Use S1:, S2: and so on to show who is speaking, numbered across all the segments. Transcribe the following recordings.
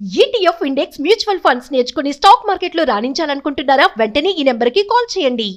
S1: ETF index mutual funds నేర్చుకుని stock మార్కెట్లో రాణించాలనుకుంటున్నారా? వెంటనే ఈ నెంబర్కి కాల్ చేయండి.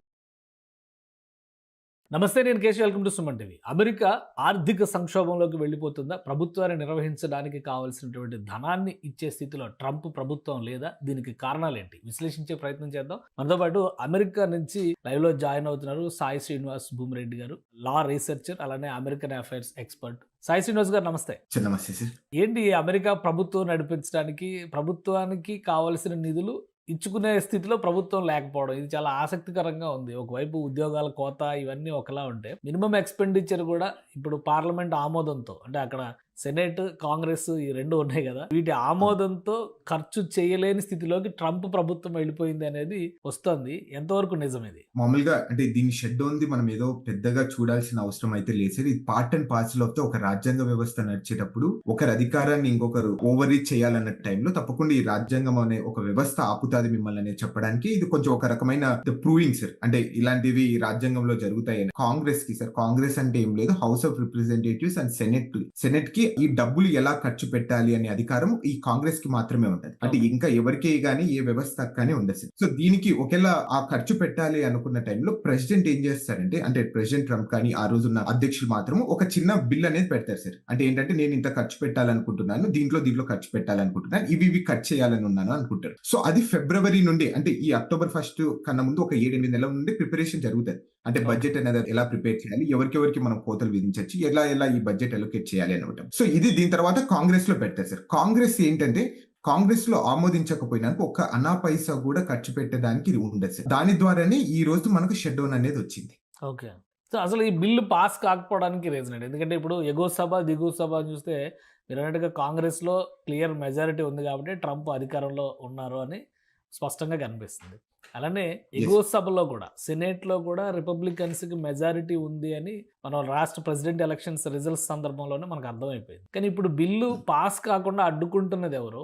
S2: నమస్తే, నేను Keshav. Welcome to Suman TV. America ఆర్థిక సంక్షోభంలోకి వెళ్ళిపోతుందా? ప్రభుత్వాన్ని నిర్వహించడానికి కావాల్సినటువంటి ధనాన్ని ఇచ్చే స్థితిలో ట్రంప్ ప్రభుత్వం లేదా? దీనికి కారణాలు ఏంటి విశ్లేషించే ప్రయత్నం చేద్దాం. మనతో పాటు అమెరికా నుంచి లైవ్ లో జాయిన్ అవుతున్నారు సాయి శ్రీనివాస్ భూమిరెడ్డి గారు, లా రీసెర్చర్, అలానే American affairs expert. Sai Srinivas గారు నమస్తే.
S3: నమస్తే సార్.
S2: ఏంటి అమెరికా ప్రభుత్వం నడిపించడానికి ప్రభుత్వానికి కావాల్సిన నిధులు ఇచ్చుకునే స్థితిలో ప్రభుత్వం లేకపోవడం, ఇది చాలా ఆసక్తికరంగా ఉంది. ఒకవైపు ఉద్యోగాల కోత ఇవన్నీ ఒకలా ఉంటే, మినిమం ఎక్స్పెండిచర్ కూడా ఇప్పుడు పార్లమెంట్ ఆమోదంతో, అంటే అక్కడ సెనేట్, కాంగ్రెస్ ఈ రెండు ఉన్నాయి కదా, వీటి ఆమోదంతో ఖర్చు చేయలేని స్థితిలోకి ట్రంప్ ప్రభుత్వం వెళ్ళిపోయింది అనేది వస్తుంది. ఎంతవరకు నిజం ఇది?
S3: మామూలుగా అంటే దీన్ని షెడ్ ఉంది, మనం ఏదో పెద్దగా చూడాల్సిన అవసరం అయితే లేదు సార్. ఇది part and parcel of the ఒక రాజ్యాంగ వ్యవస్థ నడిచేటప్పుడు ఒకరి అధికారాన్ని ఇంకొకరు ఓవర్ రీచ్ చేయాలన్న టైంలో తప్పకుండా ఈ రాజ్యాంగం అనే ఒక వ్యవస్థ ఆపుతాది మిమ్మల్ని అనేది చెప్పడానికి ఇది కొంచెం ఒక రకమైన ప్రూవింగ్ సార్. అంటే ఇలాంటివి రాజ్యాంగంలో జరుగుతాయని. కాంగ్రెస్ కి సార్, కాంగ్రెస్ అంటే ఏం లేదు, house of representatives and senate కి ఈ డబ్బులు ఎలా ఖర్చు పెట్టాలి అనే అధికారం ఈ కాంగ్రెస్ కి మాత్రమే ఉంటది. అంటే ఇంకా ఎవరికే గానీ ఏ వ్యవస్థ కానీ ఉండదు. సో దీనికి ఒకేలా ఆ ఖర్చు పెట్టాలి అనుకున్న టైంలో ప్రెసిడెంట్ ఏం చేస్తారంటే, అంటే ప్రెసిడెంట్ ట్రంప్ కానీ ఆ రోజున్న అధ్యక్షులు మాత్రం ఒక చిన్న బిల్ అనేది పెడతారు సార్. అంటే ఏంటంటే, నేను ఇంత ఖర్చు పెట్టాలనుకుంటున్నాను, దీంట్లో ఖర్చు పెట్టాలనుకుంటున్నాను, ఇవి ఖర్చు చేయాలని ఉన్నాను అనుకుంటారు. సో అది ఫిబ్రవరి నుండి, అంటే ఈ అక్టోబర్ 1 కన్నా ముందు ఒక 7-8 నెలల నుండి ప్రిపరేషన్ జరుగుతుంది. అంటే బడ్జెట్ అనేది ఎలా ప్రిపేర్ చేయాలి, ఎవరికి మనం కోతలు విధించవచ్చు, ఎలా ఈ బడ్జెట్ అలొకేట్ చేయాలి అనమాట. సో ఇది దీని తర్వాత కాంగ్రెస్ లో పెడతారు సార్. కాంగ్రెస్ ఏంటంటే, కాంగ్రెస్ లో ఆమోదించకపోయినా ఒక అనా పైసా కూడా ఖర్చు పెట్టడానికి ఇది ఉండదు సార్. దాని ద్వారానే ఈ రోజు మనకు షట్ డౌన్ అనేది వచ్చింది.
S2: ఓకే. సో అసలు ఈ బిల్లు పాస్ కాకపోవడానికి రీజన్ ఏంటి? ఎందుకంటే ఇప్పుడు ఎగువ సభ దిగువ సభ చూస్తే మీరు అన్నట్టుగా కాంగ్రెస్లో క్లియర్ మెజారిటీ ఉంది కాబట్టి ట్రంప్ అధికారంలో ఉన్నారు అని స్పష్టంగా కనిపిస్తుంది. అలానే ఎగువ సభలో కూడా, సెనేట్లో కూడా రిపబ్లికన్స్కి మెజారిటీ ఉంది అని మనం రాష్ట్ర ప్రెసిడెంట్ ఎలక్షన్స్ రిజల్ట్స్ సందర్భంలోనే మనకు అర్థమైపోయింది. కానీ ఇప్పుడు బిల్లు పాస్ కాకుండా అడ్డుకుంటున్నది ఎవరు?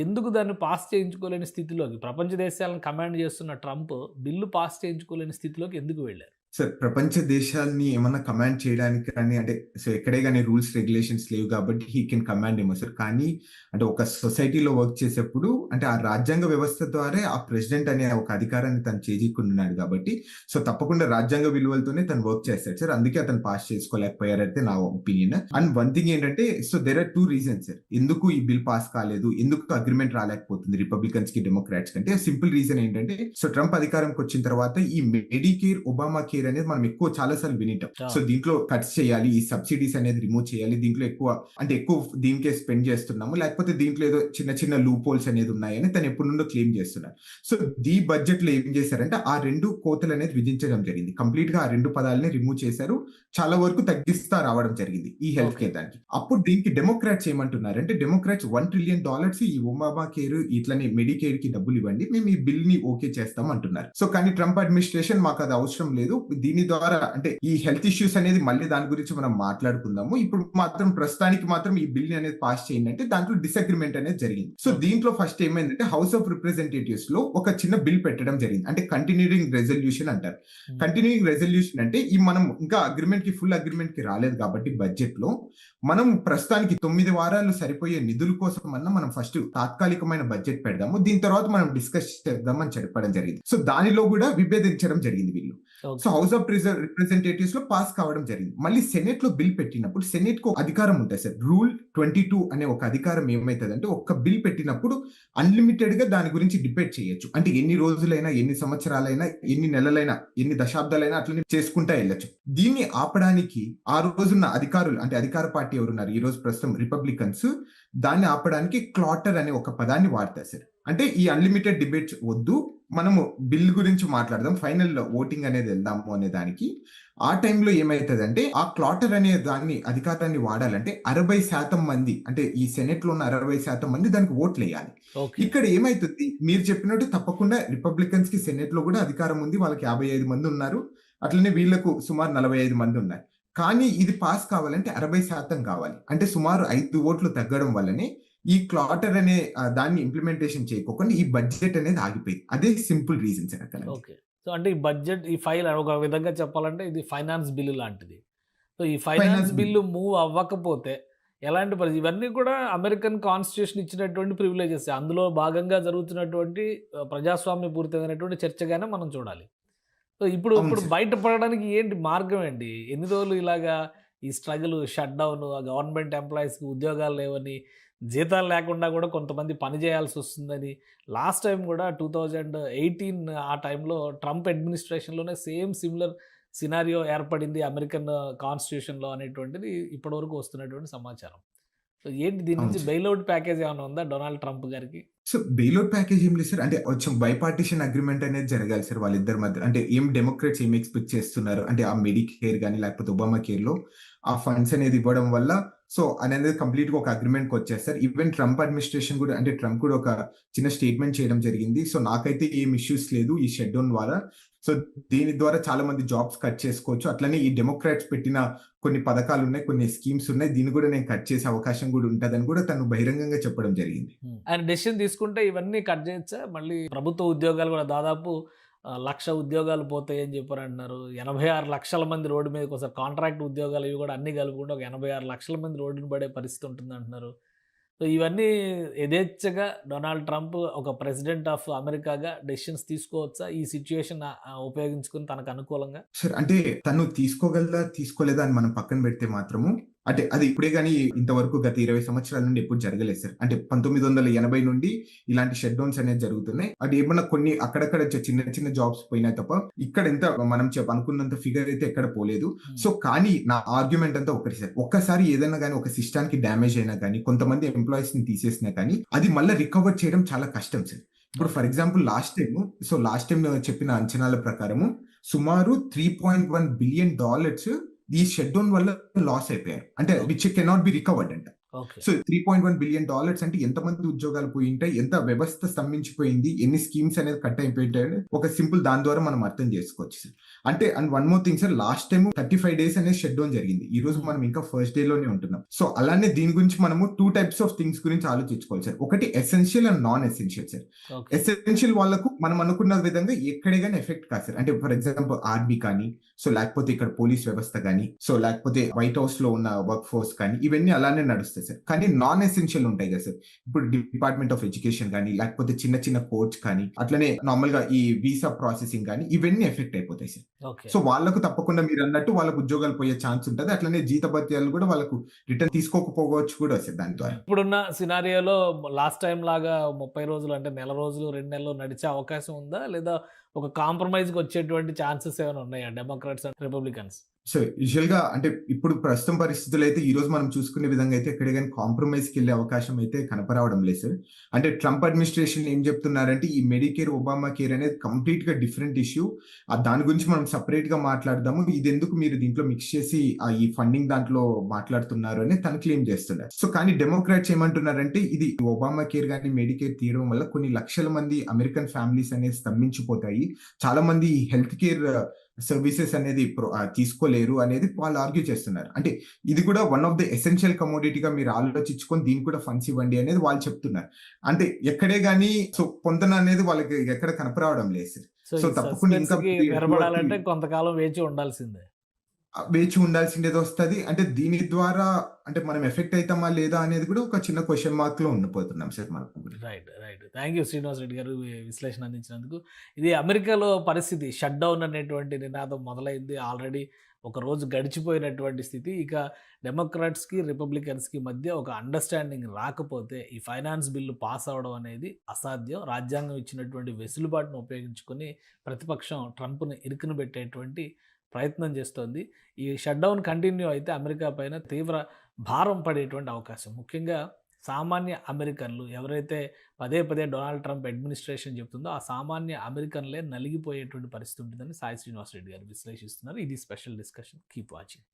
S2: ఎందుకు దాన్ని పాస్ చేయించుకోలేని స్థితిలోకి, ప్రపంచ దేశాలను కమాండ్ చేస్తున్న ట్రంప్ బిల్లు పాస్ చేయించుకోలేని స్థితిలోకి ఎందుకు వెళ్ళారు?
S3: సార్, ప్రపంచ దేశాన్ని ఏమన్నా కమాండ్ చేయడానికి కానీ, అంటే సో ఎక్కడే కానీ రూల్స్ రెగ్యులేషన్స్ లేవు కాబట్టి హీ కెన్ కమాండ్ ఏమో సార్. కానీ అంటే ఒక సొసైటీలో వర్క్ చేసేప్పుడు, అంటే ఆ రాజ్యాంగ వ్యవస్థ ద్వారా ఆ ప్రెసిడెంట్ అనే ఒక అధికారాన్ని తను చేజిక్కున్నాడు కాబట్టి, సో తప్పకుండా రాజ్యాంగ విలువలతోనే తను వర్క్ చేస్తాడు సార్. అందుకే అతను పాస్ చేసుకోలేకపోయారైతే నా ఒపీనియన్. అండ్ వన్ థింగ్ ఏంటంటే, so there are 2 reasons sir ఎందుకు ఈ బిల్ పాస్ కాలేదు, ఎందుకు అగ్రిమెంట్ రాలేకపోతుంది రిపబ్లికన్స్ కి డెమోక్రాట్స్ కంటే. సింపుల్ రీజన్ ఏంటంటే, సో ట్రంప్ అధికారంకి వచ్చిన తర్వాత ఈ మెడికేర్, ఒబామా కేర్ అనేది మనం ఎక్కువ చాలా సార్లు వినిటాం. సో దీంట్లో కట్స్ చేయాలి, ఈ సబ్సిడీస్ అనేది రిమూవ్ చేయాలి, దీంట్లో ఎక్కువ దీనికే స్పెండ్ చేస్తున్నాము, లేకపోతే దీంట్లో ఏదో చిన్న లూప్ హోల్స్ అనేది ఉన్నాయని తను ఎప్పటి నుండో క్లెయిమ్ చేస్తున్నారు. సో ఈ బడ్జెట్ లో ఏం చేశారంటే, ఆ 2 కోతలు అనేది విధించడం జరిగింది. కంప్లీట్ గా ఆ 2 పదాలని రిమూవ్ చేశారు, చాలా వరకు తగ్గిస్తా రావడం జరిగింది ఈ హెల్త్ కేర్ దానికి. అప్పుడు దీనికి డెమోక్రాట్స్ ఏమంటున్నారంటే, డెమోక్రాట్స్ $1 ట్రిలియన్ ఈ ఒబామా కేర్ ఇట్లనే మెడికేర్ కి డబ్బులు ఇవ్వండి, మేము ఈ బిల్ ని ఓకే చేస్తాం అంటున్నారు. సో కానీ ట్రంప్ అడ్మినిస్ట్రేషన్ మాకు అది అవసరం లేదు, దీని ద్వారా అంటే ఈ హెల్త్ ఇష్యూస్ అనేది మళ్ళీ దాని గురించి మనం మాట్లాడుకుందాము, ఇప్పుడు మాత్రం ప్రస్తుతానికి మాత్రం ఈ బిల్ అనేది పాస్ చేయండి అంటే దాంట్లో డిసగ్రిమెంట్ అనేది జరిగింది. సో దీంట్లో ఫస్ట్ ఏమైందంటే, హౌస్ ఆఫ్ రిప్రజెంటేటివ్స్ లో ఒక చిన్న బిల్ పెట్టడం జరిగింది, అంటే కంటిన్యూయింగ్ రెజల్యూషన్ అంటారు. కంటిన్యూయింగ్ రెజల్యూషన్ అంటే, ఈ మనం ఇంకా అగ్రిమెంట్ కి ఫుల్ అగ్రిమెంట్ కి రాలేదు కాబట్టి బడ్జెట్ లో మనం ప్రస్తుతానికి 9 వారాలు సరిపోయే నిధుల కోసం అన్నా మనం ఫస్ట్ తాత్కాలికమైన బడ్జెట్ పెడదాము, దీని తర్వాత మనం డిస్కస్ చేద్దాం అని చెప్పడం జరిగింది. సో దానిలో కూడా విభేదించడం జరిగింది వీళ్ళు. సో హౌస్ ఆఫ్ రిప్రజెంటేటివ్స్ లో పాస్ కావడం జరిగింది. మళ్ళీ సెనెట్ లో బిల్ పెట్టినప్పుడు సెనెట్ కు అధికారం ఉంటుంది సార్. రూల్ 22 అనే ఒక అధికారం ఏమైతుందంటే, ఒక బిల్ పెట్టినప్పుడు అన్లిమిటెడ్ గా దాని గురించి డిబేట్ చేయొచ్చు. అంటే ఎన్ని రోజులైనా, ఎన్ని సంవత్సరాలైనా, ఎన్ని నెలలైనా, ఎన్ని దశాబ్దాలైనా అట్లనే చేసుకుంటా వెళ్ళొచ్చు. దీన్ని ఆపడానికి ఆ రోజున్న అధికారులు, అంటే అధికార పార్టీ ఎవరున్నారు ఈ రోజు ప్రస్తుతం రిపబ్లికన్స్, దాన్ని ఆపడానికి క్లాటర్ అనే ఒక పదాన్ని వాడతారు సార్. అంటే ఈ అన్లిమిటెడ్ డిబేట్స్ వద్దు, మనము బిల్ గురించి మాట్లాడదాం, ఫైనల్ ఓటింగ్ అనేది వెళ్దాము అనే దానికి. ఆ టైంలో ఏమైతుందంటే, ఆ క్లాటర్ అనే దాన్ని అధికారాన్ని వాడాలంటే 60% మంది, అంటే ఈ సెనెట్ లో ఉన్న 60% మంది దానికి ఓట్లు వేయాలి. ఇక్కడ ఏమైతుంది, మీరు చెప్పినట్టు తప్పకుండా రిపబ్లికన్స్ కి సెనెట్ లో కూడా అధికారం ఉంది, వాళ్ళకి 55 మంది ఉన్నారు, అట్లనే వీళ్లకు సుమారు 45 మంది ఉన్నారు. కానీ ఇది పాస్ కావాలంటే 60% కావాలి, అంటే సుమారు 5 ఓట్లు తగ్గడం వల్లనే ఈ క్లాటర్ అనే దాన్ని ఇంప్లిమెంటేషన్ చేయకోకుండా ఈ బడ్జెట్ అనేది ఆగిపోయింది. అదే సింపుల్ రీజన్స్ అక్కడ.
S2: ఓకే. సో అంటే ఈ బడ్జెట్, ఈ ఫైల్ ఒక విధంగా చెప్పాలంటే ఇది ఫైనాన్స్ బిల్లు లాంటిది. సో ఈ ఫైనాన్స్ బిల్లు మూవ్ అవ్వకపోతే ఎలాంటి పరిస్థితి ఇవన్నీ కూడా అమెరికన్ కాన్స్టిట్యూషన్ ఇచ్చినటువంటి ప్రివిలేజెస్. అందులో భాగంగా జరుగుతున్నటువంటి ప్రజాస్వామ్యపూరితమైనటువంటి చర్చగానే మనం చూడాలి. సో ఇప్పుడు
S3: అవును
S2: ఇప్పుడు
S3: సార్.
S2: బయటపడడానికి ఏంటి మార్గం ఏంటి? ఎన్ని రోజులు ఇలాగా ఈ స్ట్రగుల్, షట్ డౌన్, గవర్నమెంట్ ఎంప్లాయీస్‌కి ఉద్యోగాలు లేవని, జీతాలు లేకుండా కూడా కొంతమంది పని చేయాల్సొస్తుందని, లాస్ట్ టైం కూడా 2018 ఆ టైంలో ట్రంప్ అడ్మినిస్ట్రేషన్‌లోనే సిమిలర్ సినారియో ఏర్పడింది అమెరికన్ కాన్స్టిట్యూషన్‌లో అనేటువంటిది ఇప్పటివరకు వస్తున్నటువంటి సమాచారం. సో ఏంటి దీని
S3: అవును
S2: నుంచి
S3: సార్.
S2: బెయిలౌట్ ప్యాకేజ్ ఏమన్నా ఉందా డొనాల్డ్ ట్రంప్ గారికి?
S3: సో బెయిలౌట్ ప్యాకేజ్ ఏం లేదు సార్. అంటే కొంచెం బైపార్టిషన్ అగ్రీమెంట్ అనేది జరగాలి సార్ వాళ్ళిద్దరి మధ్య. అంటే డెమోక్రాట్స్ ఏం ఎక్స్‌పెక్ట్ చేస్తున్నారు అంటే ఆ మెడికేర్ గాని లేకపోతే ఒబామా కేర్‌లో ఆ ఫండ్స్ అనేది ఇవ్వడం వల్ల సో అనేది కంప్లీట్‌గా ఒక అగ్రీమెంట్‌కి వచ్చేసారు. ఈవెన్ ట్రంప్ అడ్మినిస్ట్రేషన్ కూడా అంటే ట్రంప్ కూడా ఒక చిన్న స్టేట్మెంట్ చేయడం జరిగింది. సో నాకైతే ఏం ఇష్యూస్ లేదు ఈ షట్ డౌన్ ద్వారా. సో దీని ద్వారా చాలా మంది జాబ్స్ కట్ చేసుకోవచ్చు. అట్లనే ఈ డెమోక్రాట్స్ పెట్టిన కొన్ని పథకాలున్నాయి, కొన్ని స్కీమ్స్ ఉన్నాయి. దీన్ని కూడా నేను కట్ చేసే అవకాశం కూడా ఉంటదని కూడా తను బహిరంగంగా చెప్పడం జరిగింది.
S2: ఆయన డెసిషన్ తీసుకుంటే ఇవన్నీ కట్ చేయొచ్చా? మళ్ళీ ప్రభుత్వ ఉద్యోగాలు కూడా దాదాపు 1,00,000 ఉద్యోగాలు పోతాయని చెప్పారంటున్నారు. 86 లక్షల మంది రోడ్డు మీదకొస్తారు. కాంట్రాక్ట్ ఉద్యోగాలు ఇవి కూడా అన్నీ కలుపుకుంటే ఒక 86 లక్షల మంది రోడ్డున పడే పరిస్థితి ఉంటుందంటున్నారు. సో ఇవన్నీ యథేచ్ఛగా డొనాల్డ్ ట్రంప్ ఒక ప్రెసిడెంట్ ఆఫ్ అమెరికాగా డెసిషన్స్ తీసుకోవచ్చా? ఈ సిట్యుయేషన్ ఉపయోగించుకొని తనకు అనుకూలంగా?
S3: సార్ అంటే తను తీసుకోగలదా, తీసుకోలేదా అని మనం పక్కన పెడితే మాత్రము అంటే అది ఇప్పుడే గాని ఇంతవరకు గత 20 సంవత్సరాల నుండి ఎప్పుడు జరగలేదు సార్. అంటే 1980 నుండి ఇలాంటి షట్ డౌన్స్ అనేది జరుగుతున్నాయి. అది ఏమన్నా కొన్ని అక్కడక్కడ చిన్న చిన్న జాబ్స్ పోయినాయి తప్ప ఇక్కడ ఎంత మనం అనుకున్నంత ఫిగర్ అయితే ఎక్కడ పోలేదు. సో కానీ నా ఆర్గ్యుమెంట్ అంతా ఒకటి సార్. ఒక్కసారి ఏదైనా గానీ ఒక సిస్టానికి డ్యామేజ్ అయినా గానీ కొంతమంది ఎంప్లాయీస్ ని తీసేసినా కానీ అది మళ్ళీ రికవర్ చేయడం చాలా కష్టం సార్. ఇప్పుడు ఫర్ ఎగ్జాంపుల్ లాస్ట్ టైం చెప్పిన అంచనాల ప్రకారము సుమారు $3.1 బిలియన్ ఈ షట్ డౌన్ వల్ల లాస్ అయిపోయారు. అంటే విచ్ కెనాట్ బి రికవర్డ్ అంట.
S2: ఓకే.
S3: సో $3.1 బిలియన్ అంటే ఎంతమంది ఉద్యోగాలు పోయి ఉంటాయి, ఎంత వ్యవస్థ స్తంభించిపోయింది, ఎన్ని స్కీమ్స్ అనేది కట్ అయిపోయింటాయని ఒక సింపుల్ దాని ద్వారా మనం అర్థం చేసుకోవచ్చు సార్. అంటే and one more thing sir, last time 35 days అనేది షట్ డౌన్ జరిగింది. ఈ రోజు మనం ఇంకా ఫస్ట్ డే లోనే ఉంటున్నాం. సో అలానే దీని గురించి మనము 2 టైప్స్ ఆఫ్ థింగ్స్ గురించి ఆలోచించుకోవాలి సార్. ఒకటి essential and non essential sir.
S2: Okay.
S3: Essential వాళ్ళకు మనం అనుకున్న విధంగా ఎక్కడే కానీ ఎఫెక్ట్ కాదు సార్. అంటే ఫర్ ఎగ్జాంపుల్ ఆర్మీ కానీ, సో లేకపోతే ఇక్కడ పోలీస్ వ్యవస్థ కానీ, సో లేకపోతే వైట్ హౌస్ లో ఉన్న వర్క్ ఫోర్స్ కానీ ఇవన్నీ అలానే నడుస్తాయి సార్. కానీ నాన్ ఎసెన్షియల్ ఉంటాయి కదా సార్. ఇప్పుడు డిపార్ట్మెంట్ ఆఫ్ ఎడ్యుకేషన్ కానీ లేకపోతే చిన్న చిన్న కోర్ట్స్ కానీ అట్లనే నార్మల్ గా ఈ వీసా ప్రాసెసింగ్ కానీ ఇవన్నీ ఎఫెక్ట్ అయిపోతాయి సార్.
S2: ఓకే.
S3: సో వాళ్ళకు తప్పకుండా మీరు అన్నట్టు వాళ్ళకు ఉద్యోగాలు పోయే ఛాన్స్ ఉంటుంది. అట్లనే జీతభత్యాలు కూడా వాళ్ళకు రిటర్న్ తీసుకోకపోవచ్చు కూడా సార్ దాని ద్వారా.
S2: ఇప్పుడున్న సినారియోలో లాస్ట్ టైం లాగా 30 రోజులు అంటే నెల రోజులు 2 నెలలు నడిచే అవకాశం ఉందా? లేదా ఒక కాంప్రమైజ్కి వచ్చేటువంటి ఛాన్సెస్ ఏమైనా ఉన్నాయా Democrats and Republicans?
S3: So usual గా అంటే ఇప్పుడు ప్రస్తుతం పరిస్థితులు అయితే ఈ రోజు మనం చూసుకునే విధంగా అయితే ఎక్కడ కానీ కాంప్రమైజ్ కి వెళ్ళే అవకాశం అయితే కనపరావడం లేదు సార్. అంటే ట్రంప్ అడ్మినిస్ట్రేషన్ ఏం చెప్తున్నారంటే ఈ మెడికేర్, ఒబామా కేర్ అనేది కంప్లీట్ గా డిఫరెంట్ ఇష్యూ. దాని గురించి మనం సపరేట్ గా మాట్లాడదాము. ఇది ఎందుకు మీరు దీంట్లో మిక్స్ చేసి ఈ ఫండింగ్ దాంట్లో మాట్లాడుతున్నారు అని తను క్లెయిమ్ చేస్తున్నారు. సో కానీ డెమోక్రాట్స్ ఏమంటున్నారంటే ఇది ఒబామా కేర్ కానీ మెడికేర్ తీయడం వల్ల కొన్ని లక్షల మంది అమెరికన్ ఫ్యామిలీస్ అనేది స్తంభించిపోతాయి. చాలా మంది హెల్త్ కేర్ సర్వీసెస్ అనేది తీసుకోలేరు అనేది వాళ్ళు ఆర్గ్యూ చేస్తున్నారు. అంటే ఇది కూడా వన్ ఆఫ్ ద ఎసెన్షియల్ కమోడిటీగా మీరు ఆలోచించుకొని దీనికి కూడా ఫండ్స్ ఇవ్వండి అనేది వాళ్ళు చెప్తున్నారు. అంటే ఎక్కడే గానీ సో పొందన అనేది వాళ్ళకి ఎక్కడ కనపరావడం లేదు సార్. సో తప్పకుండా ఇంకా
S2: నిలబడాలంటే కొంతకాలం వేచి ఉండాల్సిందే.
S3: వేచి ఉండాల్సిందేది వస్తుంది. అంటే దీని ద్వారా అంటే మనం ఎఫెక్ట్ అవుతామా లేదా అనేది కూడా ఒక చిన్న క్వశ్చన్ మార్క్ లో ఉండిపోతున్నాం సార్ మనం.
S2: Right. Thank you Srinivas Reddy గారు విశ్లేషణ అందించినందుకు. ఇది అమెరికాలో పరిస్థితి షట్ డౌన్ అనేటువంటి నినాదం మొదలైంది. ఆల్రెడీ ఒక రోజు గడిచిపోయినటువంటి స్థితి. ఇక డెమోక్రాట్స్కి రిపబ్లికన్స్కి మధ్య ఒక అండర్స్టాండింగ్ రాకపోతే ఈ ఫైనాన్స్ బిల్లు పాస్ అవడం అనేది అసాధ్యం. రాజ్యాంగం ఇచ్చినటువంటి వెసులుబాటును ఉపయోగించుకొని ప్రతిపక్షం ట్రంప్ను ఇరుకును పెట్టేటువంటి ప్రయత్నం చేస్తోంది. ఈ షట్ డౌన్ కంటిన్యూ అయితే అమెరికా పైన తీవ్ర భారం పడేటువంటి అవకాశం, ముఖ్యంగా సామాన్య అమెరికన్లు ఎవరైతే పదే పదే డొనాల్డ్ ట్రంప్ అడ్మినిస్ట్రేషన్ చెప్తుందో ఆ సామాన్య అమెరికన్లే నలిగిపోయేటువంటి పరిస్థితి ఉంటుందని సాయి శ్రీనివాస్ రెడ్డి గారు విశ్లేషిస్తున్నారు. ఇది స్పెషల్ డిస్కషన్. Keep watching.